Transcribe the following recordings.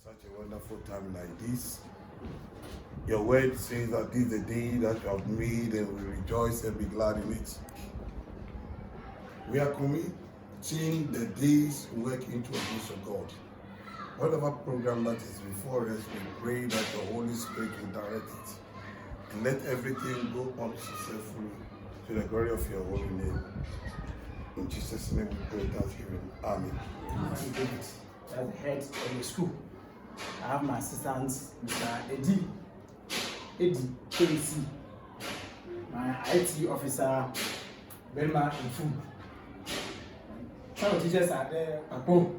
such a wonderful time like this. Your word says that this is the day that you have made and we rejoice and be glad in it. We are committing the day's work into the hands of God. Whatever program that is before us, we pray that the Holy Spirit will direct it. And let everything go on successfully to the glory of your holy name. In Jesus' name we pray thanksgiving. Amen. That's the head of the school. I have my assistant, Mr. Eddie KC, my IT officer, Belma and Food. Some of the teachers are there, Akropong.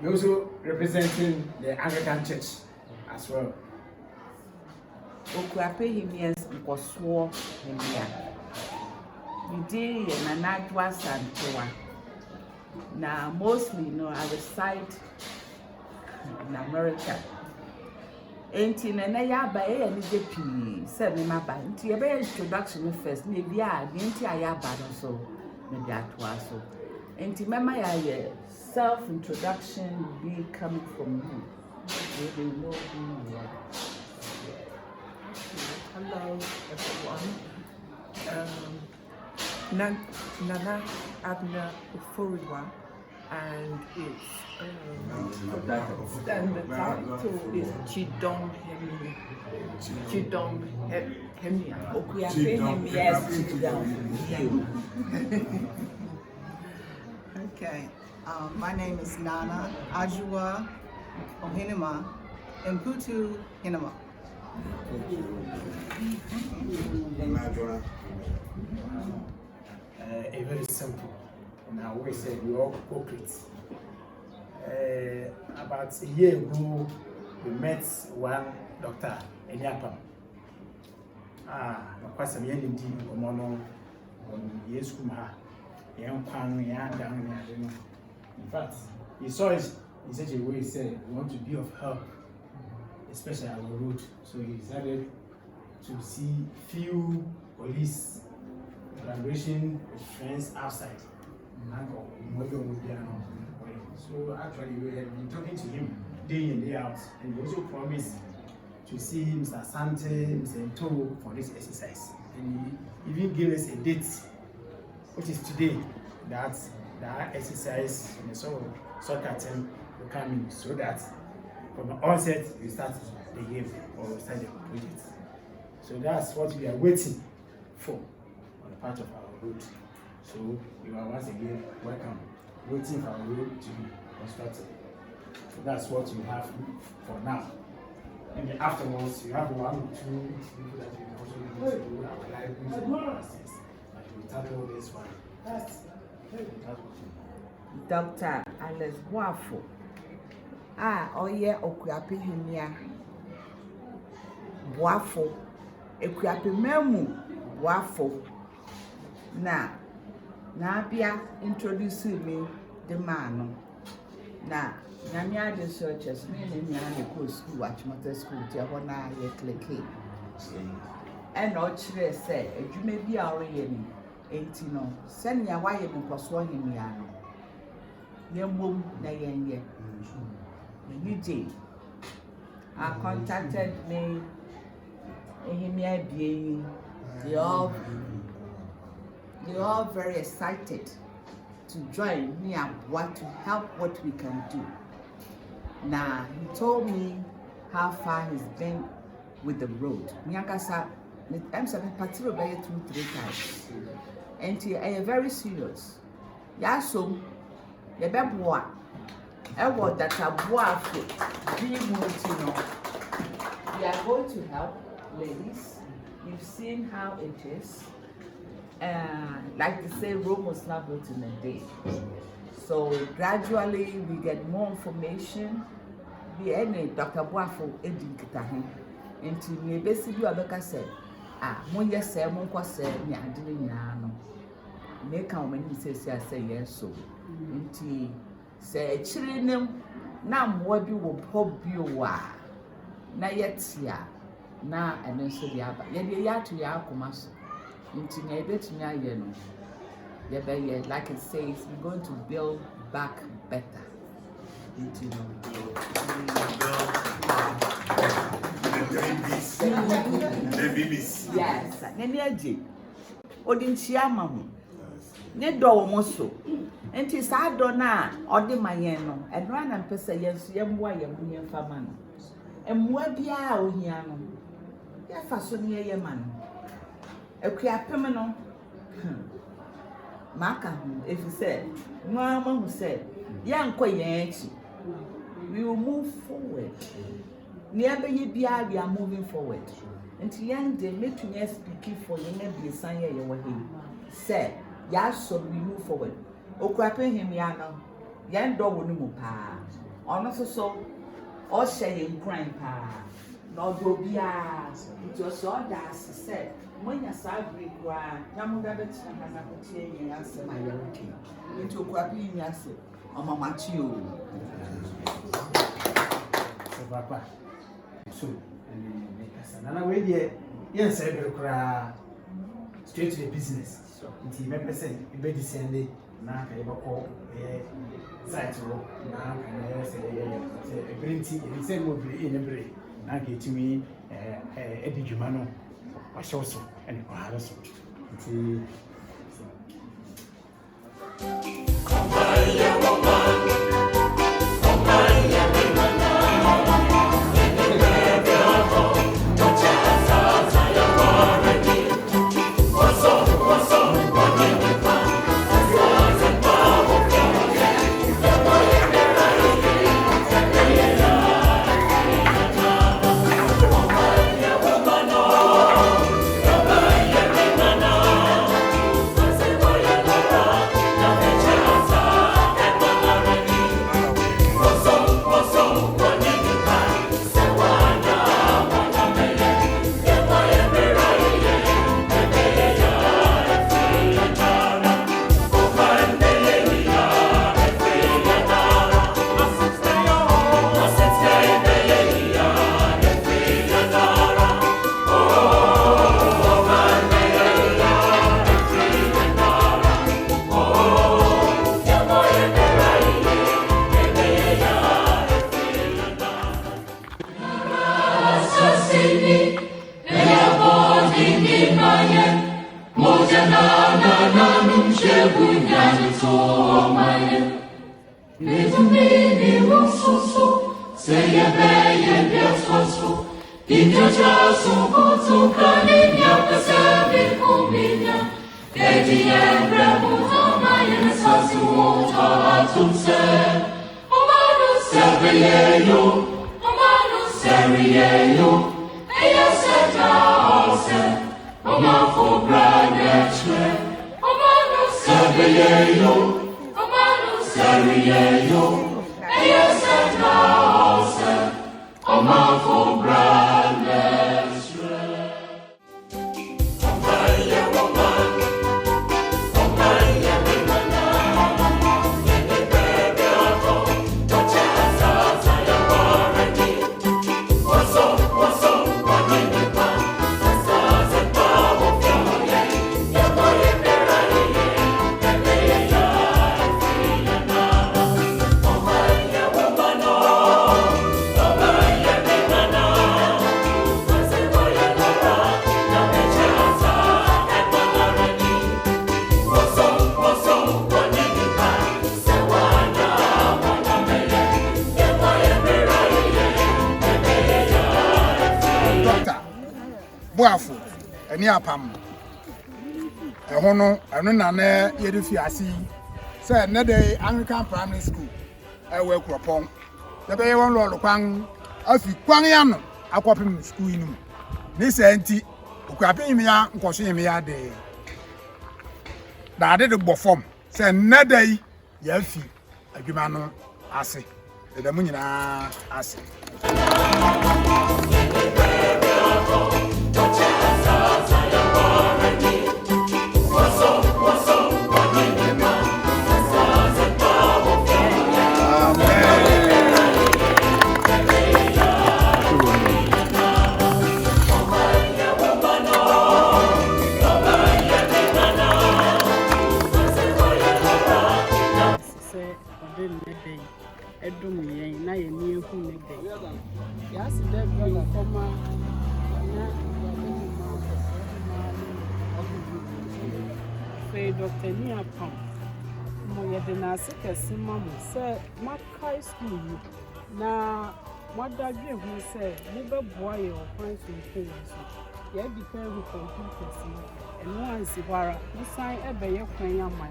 We're also representing the Anglican Church as well. Akuapem yes, Nkoswo Hemia. We did NANA SAFORI. Now, mostly, I reside in America. Enti nene ya ba e ni je pi se me ma ba nti e be introduction first na bi a ni nti aya ba no so me bi atwa so enti mema ya ye self introduction will be coming from you. They know who you are. Hello everyone. NANA SAFORI, and it's and the title is Chidong Hemia. Akuapem yes, Okay, my name is Nana Ajua Ohinima Mputu Hinima. A very simple. And I always say we all corporate. About a year ago, we met one doctor, Akuapem. Because I'm young indeed, in fact, he saw it in such a way, he said, we want to be of help, especially our road. So he decided to see few police collaboration with friends outside. So actually we had been talking to him day in, day out, and he also promised to see Mr. Sante, Mr. Nto for this exercise. And he even gave us a date, which is today, that exercise in the soccer team will come in, so that from the onset we start the game or start the project. So that's what we are waiting for on the part of our road. So you are once again welcome, waiting for our road to be constructed. So that's what you have for now. And then afterwards, you have 1 or 2 people that you also need to do our libraries and process. But we tackle this one. That's Dr. Alex Boafo. Oye Akuapem Boafo. Akuapem Boafo. Na bia introduce me the man. Na nyamia the searchers me nyamia go school at Motor School je ho na ye click. And o chire say adwuma bi a oreye ni enti no se nia waye me Nkoswo Hemia no. Ye mom na yenye. DJ contacted me. Hemia being they all very excited to join me and what to help what we can do. Now he told me how far he's been with the road. Nyakasa, I'm saying particular by 2-3 times, and I am very serious. Yeah, so the beboa, I want that a boafo be more. We are going to help ladies. You've seen how it is. Like they say, Rome was not built in a day. So gradually we get more information. We end Dr. Boafo Edin Kitahin. Until we basically Abeka said, when you say, Monko said, me, I didn't know. Make how many says, I say, yes, so. Until say, children, now what you will pop you are. Na yet, ya. Na and then so the other. Yet, to Yakumas. Into my bit, like it says, we're going to build back better. The babies. Yes, Nene Odinchiamamu. Nedo Moso. And tis I donna, or the Mayeno, and run and pesa yes, yamwa yamuyan famano. And Mwabia o Yano. Yafasonia Yaman. Akuapem. Maka, if you said, Mama who said, Young Koyanchi, we will move forward. Near we are moving forward. Until young day, make you speaking for you, maybe a sign your way. Said, yes, so we move forward. Akuapem him, Yano, young dog will no pa. Honest so, or saying crime pa. No go be asked. It was all that she said. When you saw Greek, Yamuga, and answer my young king. Into Akuapem, yes, or Mamma Chio. So, Papa. So, and way there, yes, I will cry straight to the business. Until you may say, you better send it. Now, I will call a site road. Now, I say a green tea, and say, will be in a break. Now, get to me a Digimano, or so, and a so. Boafo eni apam eho no eno na na yede fiase say na dey Anglican primary school ewe Akropong de be won lo kwan afi kwan ya no Akuapem school inu ni se nti Akuapem ya nkoso yem ya de da de gbo form say na dey ya fi adwuma no ase de mu nyina ase ɛdom yɛn na yɛn ni ehu ne dɛ yɛasi dɛ bi nkɔma na afei Dr. Niapam mo yɛde n'ase kɛse ma mo sɛ makae school yi na modadwe ho sɛ mobɛboa yɛ ɔkwan sonko so yɛadi pɛ ho computers yi ɛno ansi hɔ ara mosan ɛbɛyɛ kwan ama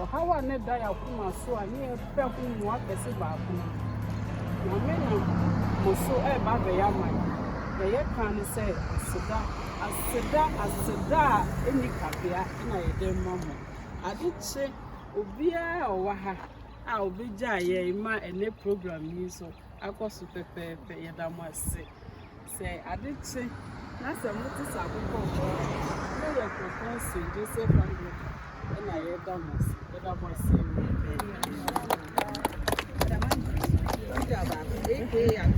ɔhaw a ne da yɛakoma so a ne yɛpɛ ho mmoa kɛse baako na menam mo so ɛba bɛyɛ ama yɛyɛ ka ne sɛ aseda a ɛni kabea na yɛde ma mo ade kye obiara ɔwɔ ha a obɛgya yɛn ma ɛnɛ program yi so akɔ so pɛpɛɛpɛ yɛda mo ase sɛ ade kye na sɛ mote sɛ akokɔ na yɛ Akropong St. Joseph Anglican ɛna yɛda mo ase Aka